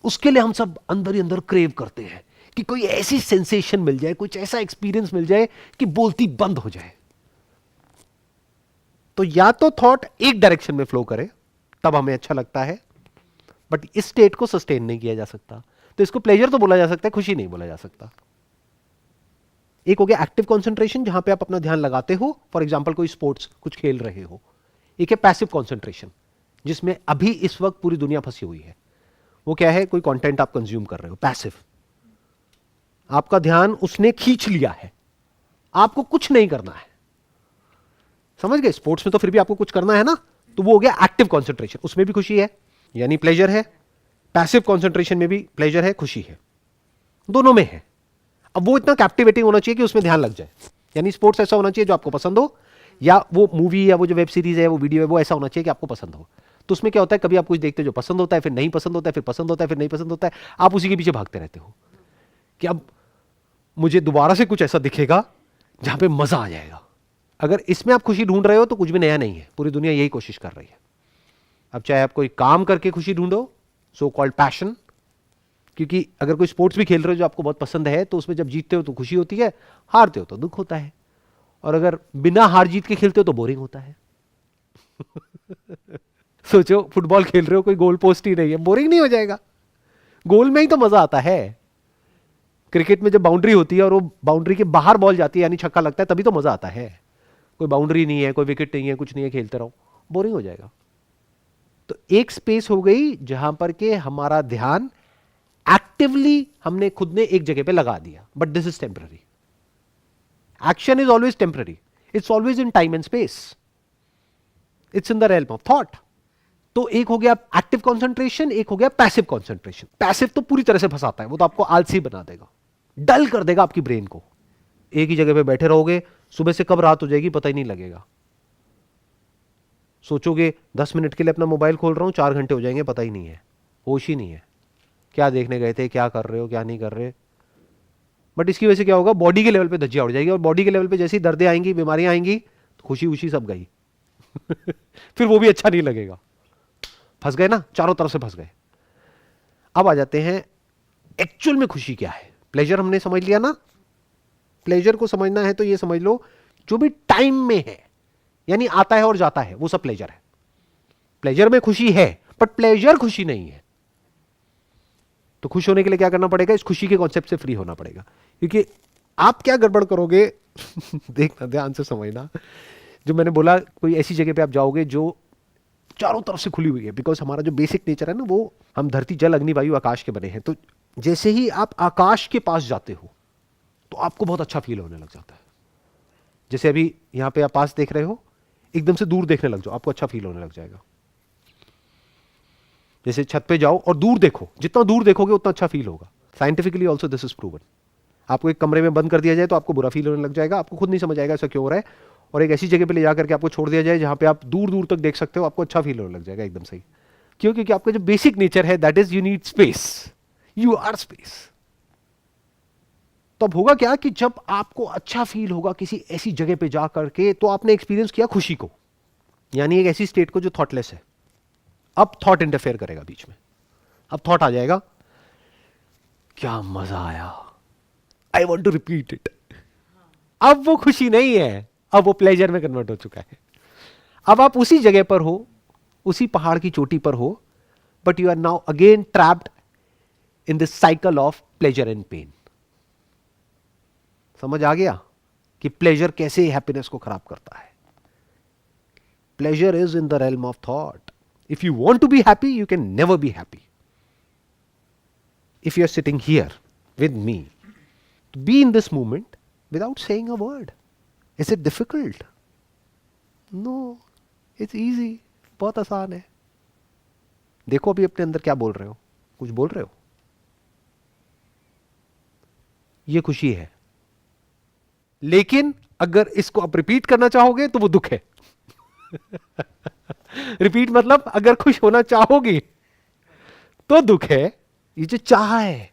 [SPEAKER 2] उसके लिए हम सब अंदर ही अंदर क्रेव करते हैं कि कोई ऐसी सेंसेशन मिल जाए, कुछ ऐसा एक्सपीरियंस मिल जाए कि बोलती बंद हो जाए। तो या तो थॉट एक डायरेक्शन में फ्लो करे तब हमें अच्छा लगता है, बट इस स्टेट को सस्टेन नहीं किया जा सकता। तो इसको प्लेजर तो बोला जा सकता है, खुशी नहीं बोला जा सकता। एक हो गया एक्टिव कंसंट्रेशन, जहां पे आप अपना ध्यान लगाते हो, फॉर एग्जांपल कोई स्पोर्ट्स कुछ खेल रहे हो। एक है पैसिव कंसंट्रेशन, जिसमें अभी इस वक्त पूरी दुनिया फंसी हुई है। वो क्या है? कोई कंटेंट आप कंज्यूम कर रहे हो, पैसिव। आपका ध्यान उसने खींच लिया है, आपको कुछ नहीं करना है। समझ गए? स्पोर्ट्स में तो फिर भी आपको कुछ करना है ना, तो वो हो गया एक्टिव कंसंट्रेशन, उसमें भी खुशी है यानी प्लेजर है। पैसिव कंसंट्रेशन में भी प्लेजर है, खुशी है, दोनों में है। अब वो इतना कैप्टिवेटिंग होना चाहिए कि उसमें ध्यान लग जाए, यानी स्पोर्ट्स ऐसा होना चाहिए जो आपको पसंद हो, या वो मूवी या वो जो वेब सीरीज है, वो वीडियो है, वो ऐसा होना चाहिए कि आपको पसंद हो। तो उसमें क्या होता है, कभी आप कुछ देखते हो जो पसंद होता है, फिर नहीं पसंद होता है, फिर पसंद होता है, फिर नहीं पसंद होता है, आप उसी के पीछे भागते रहते हो कि अब मुझे दोबारा से कुछ ऐसा दिखेगा जहां पे मजा आ जाएगा। अगर इसमें आप खुशी ढूंढ रहे हो तो कुछ भी नया नहीं है, पूरी दुनिया यही कोशिश कर रही है। अब चाहे आप कोई काम करके खुशी ढूंढो, सो कॉल्ड पैशन, क्योंकि अगर कोई स्पोर्ट्स भी खेल रहे हो जो आपको बहुत पसंद है, तो उसमें जब जीतते हो तो खुशी होती है, हारते हो तो दुख होता है, और अगर बिना हार जीत के खेलते हो तो बोरिंग होता है। सोचो फुटबॉल खेल रहे हो, कोई गोल पोस्ट ही नहीं है, बोरिंग नहीं हो जाएगा? गोल में ही तो मजा आता है। क्रिकेट में जब बाउंड्री होती है और वो बाउंड्री के बाहर बॉल जाती है यानी छक्का लगता है, तभी तो मजा आता है। कोई बाउंड्री नहीं है, कोई विकेट नहीं है, कुछ नहीं है, खेलते रहो, बोरिंग हो जाएगा। तो एक स्पेस हो गई जहां पर के हमारा ध्यान एक्टिवली हमने खुद ने एक जगह पे लगा दिया, but this is temporary. Action is always temporary, it's always in time and space, it's in the realm of thought. तो एक हो गया एक्टिव कंसंट्रेशन, एक हो गया पैसिव कंसंट्रेशन। पैसिव तो पूरी तरह से फंसाता है, वो तो आपको आलसी बना देगा, डल कर देगा आपकी ब्रेन को। एक ही जगह पे बैठे रहोगे, सुबह से कब रात हो जाएगी पता ही नहीं लगेगा। सोचोगे 10 मिनट के लिए अपना मोबाइल खोल रहा हूं, 4 घंटे हो जाएंगे, पता ही नहीं है, होश ही नहीं है क्या देखने गए थे, क्या कर रहे हो, क्या नहीं कर रहे। बट इसकी वजह से क्या होगा, बॉडी के लेवल पे धज्जियां उड़ जाएगी, और बॉडी के लेवल पे जैसी दर्दें आएंगी, बीमारियां आएंगी, तो खुशी उशी सब गई। फिर वो भी अच्छा नहीं लगेगा, फंस गए ना, चारों तरफ से फंस गए। अब आ जाते हैं एक्चुअल में खुशी क्या है। प्लेजर हमने समझ लिया ना, प्लेजर को समझना है तो ये समझ लो, जो भी टाइम में है यानी आता है और जाता है, वो सब प्लेजर है। प्लेजर में खुशी है, बट प्लेजर खुशी नहीं है। तो खुश होने के लिए क्या करना पड़ेगा, इस खुशी के कॉन्सेप्ट से फ्री होना पड़ेगा। क्योंकि आप क्या गड़बड़ करोगे देखना, ध्यान से समझना। जो मैंने बोला, कोई ऐसी जगह पे आप जाओगे जो चारों तरफ से खुली हुई है, बिकॉज हमारा जो बेसिक नेचर है ना, वो हम धरती जल अग्नि वायु आकाश के बने हैं। तो जैसे ही आप आकाश के पास जाते हो तो आपको बहुत अच्छा फील होने लग जाता है। जैसे अभी यहां पे आप पास देख रहे हो, एकदम से दूर देखने लग जाओ, आपको अच्छा फील होने लग जाएगा। जैसे छत पे जाओ और दूर देखो, जितना दूर देखोगे उतना अच्छा फील होगा। Scientifically also this is proven. आपको एक कमरे में बंद कर दिया जाए तो आपको बुरा फील होने लग जाएगा, आपको खुद नहीं समझ आएगा ऐसा क्यों हो रहा है। और एक ऐसी जगह पे ले जाकर के आपको छोड़ दिया जाए जहां पे आप दूर दूर तक देख सकते हो, आपको अच्छा फील होने लग जाएगा एकदम सही। क्यों? क्योंकि आपका जो बेसिक नेचर है that is you need space, you are space. तब होगा क्या कि जब आपको अच्छा फील होगा किसी ऐसी जगह पे जा करके, तो आपने एक्सपीरियंस किया खुशी को, यानी एक ऐसी स्टेट को जो थॉटलेस है। अब थॉट इंटरफेयर करेगा बीच में, अब थॉट आ जाएगा, क्या मजा आया, I want to repeat it. अब वो खुशी नहीं है, अब वो प्लेजर में कन्वर्ट हो चुका है। अब आप उसी जगह पर हो, उसी पहाड़ की चोटी पर हो, but you are now again trapped in this cycle of pleasure and pain. समझ आ गया कि प्लेजर कैसे हैप्पीनेस को खराब करता है। Pleasure is in the realm of thought. If you want to be happy, you can never be happy. If you are sitting here with me, to be in this moment without saying a word. Is it difficult? No, it's easy. बहुत आसान है। देखो अभी अपने अंदर क्या बोल रहे हो, कुछ बोल रहे हो, ये खुशी है। लेकिन अगर इसको आप रिपीट करना चाहोगे तो वो दुख है। रिपीट मतलब अगर खुश होना चाहोगे तो दुख है। ये जो चाह है,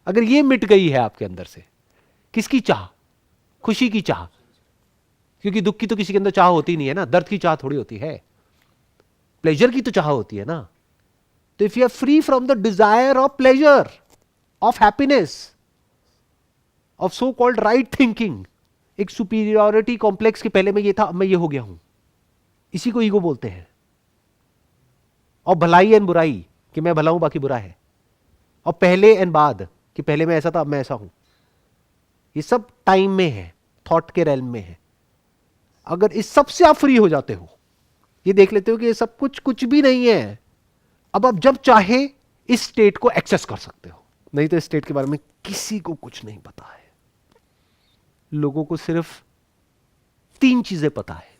[SPEAKER 2] अगर ये मिट गई है आपके अंदर से, किसकी चाह? खुशी की चाह, क्योंकि दुख की तो किसी के अंदर चाह होती नहीं है ना, दर्द की चाह थोड़ी होती है, प्लेजर की तो चाह होती है ना। तो if you are free from the desire of pleasure, of happiness, of so called right thinking, एक सुपीरियरिटी कॉम्प्लेक्स के पहले मैं ये था, अब मैं ये हो गया हूं, इसी को ईगो बोलते हैं। और भलाई एंड बुराई, कि मैं भला हूं बाकी बुरा है, और पहले एंड बाद, कि पहले मैं ऐसा था अब मैं ऐसा हूं, ये सब टाइम में है, थॉट के रेल्म में है। अगर इस सब से आप फ्री हो जाते हो, ये देख लेते हो कि ये सब कुछ भी नहीं है, अब आप जब चाहे इस स्टेट को एक्सेस कर सकते हो। नहीं तो इस स्टेट के बारे में किसी को कुछ नहीं पता है। लोगों को सिर्फ 3 चीजें पता है,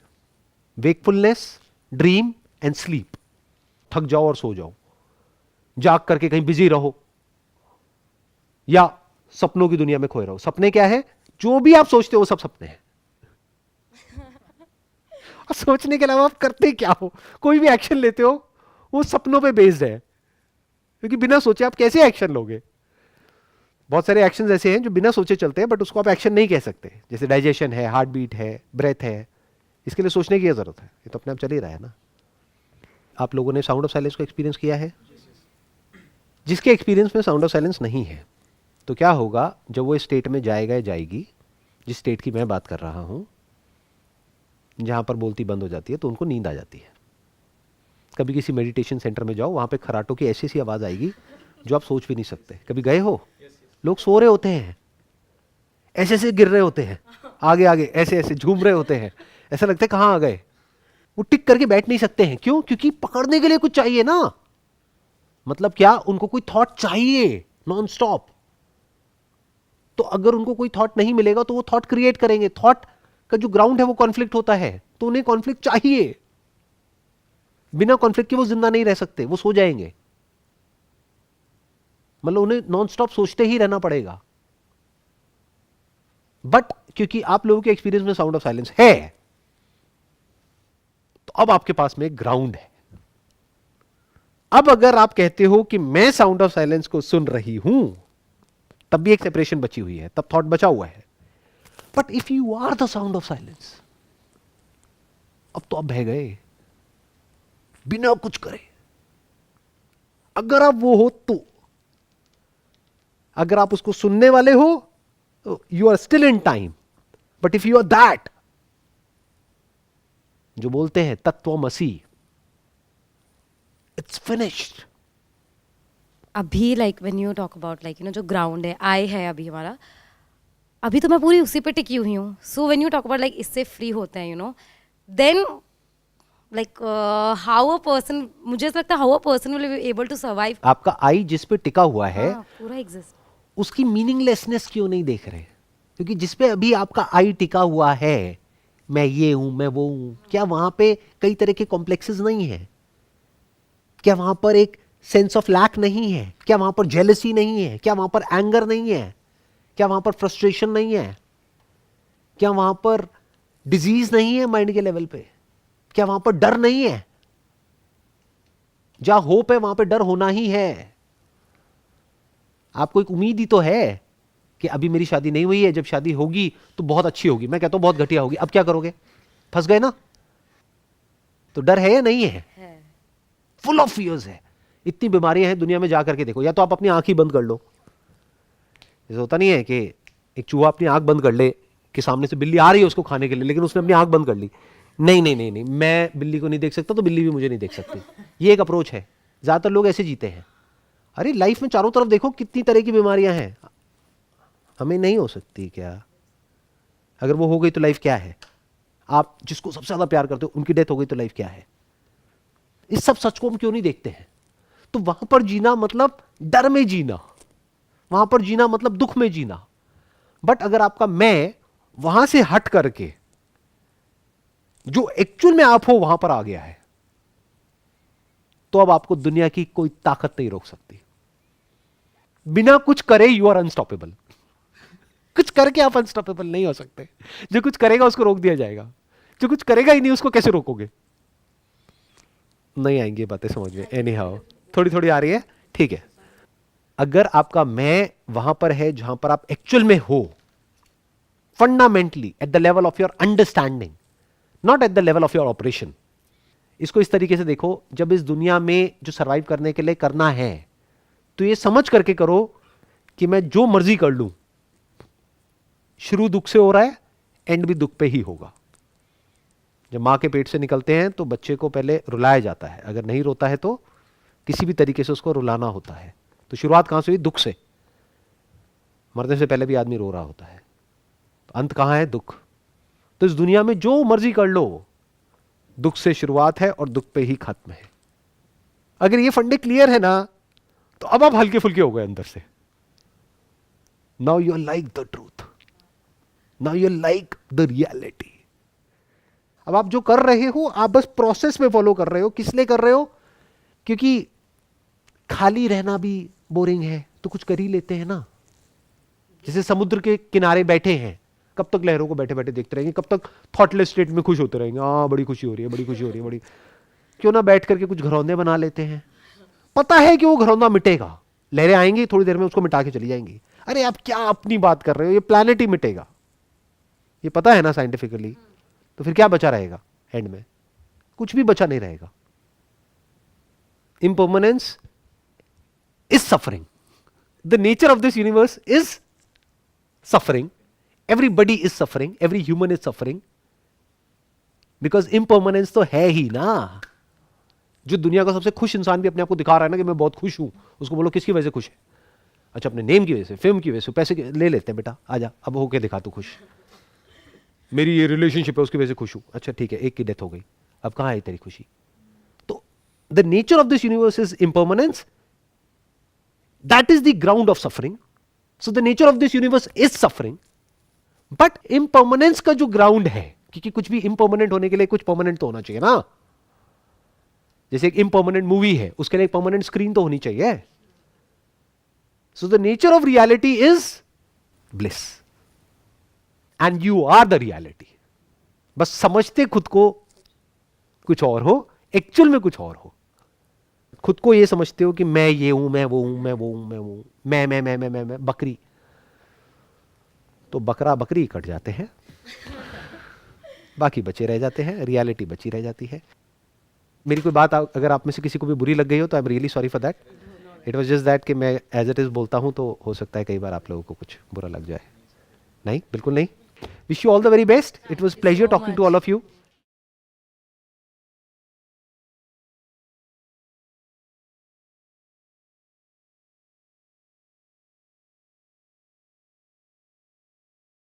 [SPEAKER 2] वेकफुलनेस, ड्रीम एंड स्लीप। थक जाओ और सो जाओ, जाग करके कहीं बिजी रहो, या सपनों की दुनिया में खोए रहो। सपने क्या है? जो भी आप सोचते हो वो सब सपने हैं। और सोचने के अलावा आप करते क्या हो, कोई भी एक्शन लेते हो वो सपनों पे बेस्ड है, क्योंकि बिना सोचे आप कैसे एक्शन लोगे? बहुत सारे एक्शंस ऐसे हैं जो बिना सोचे चलते हैं, बट उसको आप एक्शन नहीं कह सकते। जैसे डाइजेशन है, हार्ट बीट है, ब्रेथ है, इसके लिए सोचने की जरूरत है, ये तो अपने आप चल ही रहा है ना। आप लोगों ने साउंड ऑफ साइलेंस को एक्सपीरियंस किया है? जिसके एक्सपीरियंस में साउंड ऑफ साइलेंस नहीं है, तो क्या होगा जब वो स्टेट में जाएगा या जाएगी, जिस स्टेट की मैं बात कर रहा हूं, जहां पर बोलती बंद हो जाती है, तो उनको नींद आ जाती है। कभी किसी मेडिटेशन सेंटर में जाओ, वहां पे खराटों की ऐसी सी आवाज आएगी जो आप सोच भी नहीं सकते। कभी गए हो? लोग सो रहे होते हैं, ऐसे ऐसे गिर रहे होते हैं, आगे आगे ऐसे ऐसे झूम रहे होते हैं, ऐसा लगता है कहां आ गए। वो टिक करके बैठ नहीं सकते हैं, क्यों? क्योंकि पकड़ने के लिए कुछ चाहिए ना। मतलब क्या? उनको कोई थॉट चाहिए नॉन स्टॉप। तो अगर उनको कोई थॉट नहीं मिलेगा तो वो थॉट क्रिएट करेंगे। थॉट का जो ग्राउंड है वो कॉन्फ्लिक्ट होता है, तो उन्हें कॉन्फ्लिक्ट चाहिए। बिना कॉन्फ्लिक्ट के वो जिंदा नहीं रह सकते, वो सो जाएंगे। मतलब उन्हें नॉन स्टॉप सोचते ही रहना पड़ेगा। बट क्योंकि आप लोगों के एक्सपीरियंस में साउंड ऑफ साइलेंस है, तो अब आपके पास में एक ग्राउंड है। अब अगर आप कहते हो कि मैं साउंड ऑफ साइलेंस को सुन रही हूं, तब भी एक सेपरेशन बची हुई है, तब थॉट बचा हुआ है। But if you are the sound of silence, अब तो आप बह गए बिना कुछ करे। अगर आप वो हो तो, अगर आप उसको सुनने वाले हो, you are still in time. But if you are that, जो बोलते हैं तत्वमसी, इट्स फिनिश्ड।
[SPEAKER 3] अभी like when you talk about like जो ग्राउंड है, आई है अभी हमारा, अभी तो मैं पूरी उसी पे टिकी हुई हूँ। So when you talk about like इससे फ्री होते हैं then like how a person, मुझे ऐसा लगता है how a person will be able to survive.
[SPEAKER 2] आपका आई जिस पे टिका हुआ है,
[SPEAKER 3] पूरा एग्जिस्ट,
[SPEAKER 2] उसकी मीनिंगलेसनेस क्यों नहीं देख रहे? क्योंकि जिसपे अभी आपका आई टिका हुआ है, मैं ये हूं, मैं वो हूं, क्या वहां पे कई तरह के कॉम्प्लेक्सेस नहीं है? क्या वहां पर एक सेंस ऑफ लैक नहीं है? क्या वहां पर जेलसी नहीं है? क्या वहां पर एंगर नहीं है? क्या वहां पर फ्रस्ट्रेशन नहीं है? क्या वहां पर डिजीज नहीं है माइंड के लेवल पे? क्या वहां पर डर नहीं है? जहां होप है वहां पे डर होना ही है। आपको एक उम्मीद ही तो है कि अभी मेरी शादी नहीं हुई है, जब शादी होगी तो बहुत अच्छी होगी। मैं कहता हूं बहुत घटिया होगी। अब क्या करोगे? फंस गए ना। तो डर है या नहीं है? फुल ऑफ फियर्स है। इतनी बीमारियां हैं दुनिया में, जाकर के देखो। या तो आप अपनी आंख ही बंद कर लो। जैसे होता नहीं है कि एक चूहा अपनी आंख बंद कर ले कि सामने से बिल्ली आ रही है उसको खाने के लिए, लेकिन उसने अपनी आंख बंद कर ली। नहीं नहीं नहीं नहीं, मैं बिल्ली को नहीं देख सकता तो बिल्ली भी मुझे नहीं देख सकती। ये एक अप्रोच है। ज्यादातर लोग ऐसे जीते हैं। अरे लाइफ में चारों तरफ देखो कितनी तरह की बीमारियां हैं, हमें नहीं हो सकती क्या? अगर वो हो गई तो लाइफ क्या है? आप जिसको सबसे ज्यादा प्यार करते हो उनकी डेथ हो गई तो लाइफ क्या है? इस सब सच को हम क्यों नहीं देखते हैं? तो वहां पर जीना मतलब डर में जीना, वहां पर जीना मतलब दुख में जीना। बट अगर आपका मैं वहां से हट करके जो एक्चुअल में आप हो वहां पर आ गया है, तो अब आपको दुनिया की कोई ताकत नहीं रोक सकती। बिना कुछ करे यू आर अनस्टॉपेबल। कुछ करके आप अनस्टॉपेबल नहीं हो सकते। जो कुछ करेगा उसको रोक दिया जाएगा, जो कुछ करेगा ही नहीं उसको कैसे रोकोगे? नहीं आएंगी बातें समझ में। एनी हाउ थोड़ी थोड़ी आ रही है, ठीक है। अगर आपका मैं वहां पर है जहां पर आप एक्चुअल में हो, fundamentally at the level of your understanding, not at the level of your operation. इसको इस तरीके से देखो, जब इस दुनिया में जो सर्वाइव करने के लिए करना है तो ये समझ करके करो कि मैं जो मर्जी कर लूं, शुरू दुख से हो रहा है, एंड भी दुख पे ही होगा। जब मां के पेट से निकलते हैं तो बच्चे को पहले रुलाया जाता है, अगर नहीं रोता है तो किसी भी तरीके से उसको रुलाना होता है। तो शुरुआत कहां से हुई? दुख से। मरने से पहले भी आदमी रो रहा होता है, तो अंत कहां है? दुख। तो इस दुनिया में जो मर्जी कर लो, दुख से शुरुआत है और दुख पे ही खत्म है। अगर ये फंडे क्लियर है ना, तो अब आप हल्के फुल्के हो गए अंदर से। Now you are like the truth, now you are like the reality. अब आप जो कर रहे हो, आप बस प्रोसेस में फॉलो कर रहे हो। किस लिए कर रहे हो? क्योंकि खाली रहना भी बोरिंग है, तो कुछ कर ही लेते हैं ना। जैसे समुद्र के किनारे बैठे हैं, कब तक लहरों को बैठे बैठे देखते रहेंगे? कब तक थॉटलेस स्टेट में खुश होते रहेंगे? हाँ, बड़ी खुशी हो रही है, बड़ी खुशी हो रही है, बड़ी। क्यों ना बैठ करके कुछ घरौंदे बना लेते हैं? पता है कि वो घरौंदा मिटेगा, लहरें आएंगी थोड़ी देर में, उसको मिटा के चली जाएंगी। अरे आप क्या अपनी बात कर रहे हो, ये प्लैनेट ही मिटेगा, ये पता है ना साइंटिफिकली। तो फिर क्या बचा रहेगा एंड में? कुछ भी बचा नहीं रहेगा। Impermanence is suffering, the nature of this universe is suffering, everybody is suffering, every human is suffering, because impermanence तो है ही ना। जो दुनिया का सबसे खुश इंसान भी अपने आप को दिखा रहा है ना कि मैं बहुत खुश हूं, उसको बोलो किसकी वजह से खुश है? अच्छा, अपने नेम की वजह से, फिल्म की वजह से, पैसे ले लेते हैं। बेटा आजा, अब होके दिखा तू खुश। मेरी ये रिलेशनशिप है, उसकी वजह से खुश हूं। अच्छा ठीक है, एक की डेथ हो गई, अब कहां है तेरी खुशी? तो the nature of this universe is impermanence, that is the ground of suffering. So the nature of this universe is suffering, but impermanence का जो ग्राउंड है, क्योंकि कुछ भी इम्पर्मनेंट होने के लिए कुछ परमानेंट तो होना चाहिए ना। जैसे एक इम्पर्मनेंट मूवी है, उसके लिए एक परमानेंट स्क्रीन तो होनी चाहिए। So the nature of reality is bliss, and you are the reality. बस समझते खुद को कुछ और हो, एक्चुअल में कुछ और हो। खुद को ये समझते हो कि मैं ये हूं, मैं वो हूं, मैं वो हूं, मैं वो हूं, मैं बकरी। तो बकरा बकरी कट जाते हैं, बाकी बचे रह जाते हैं, रियलिटी बची रह जाती है। मेरी कोई बात अगर आप में से किसी को भी बुरी लग गई हो तो I am really sorry for that. It was just that कि मैं एज इट इज बोलता हूं, तो हो सकता है कई बार आप लोगों को कुछ बुरा लग जाए। नहीं, बिल्कुल नहीं। Wish you all the very best. It was pleasure talking to all of you.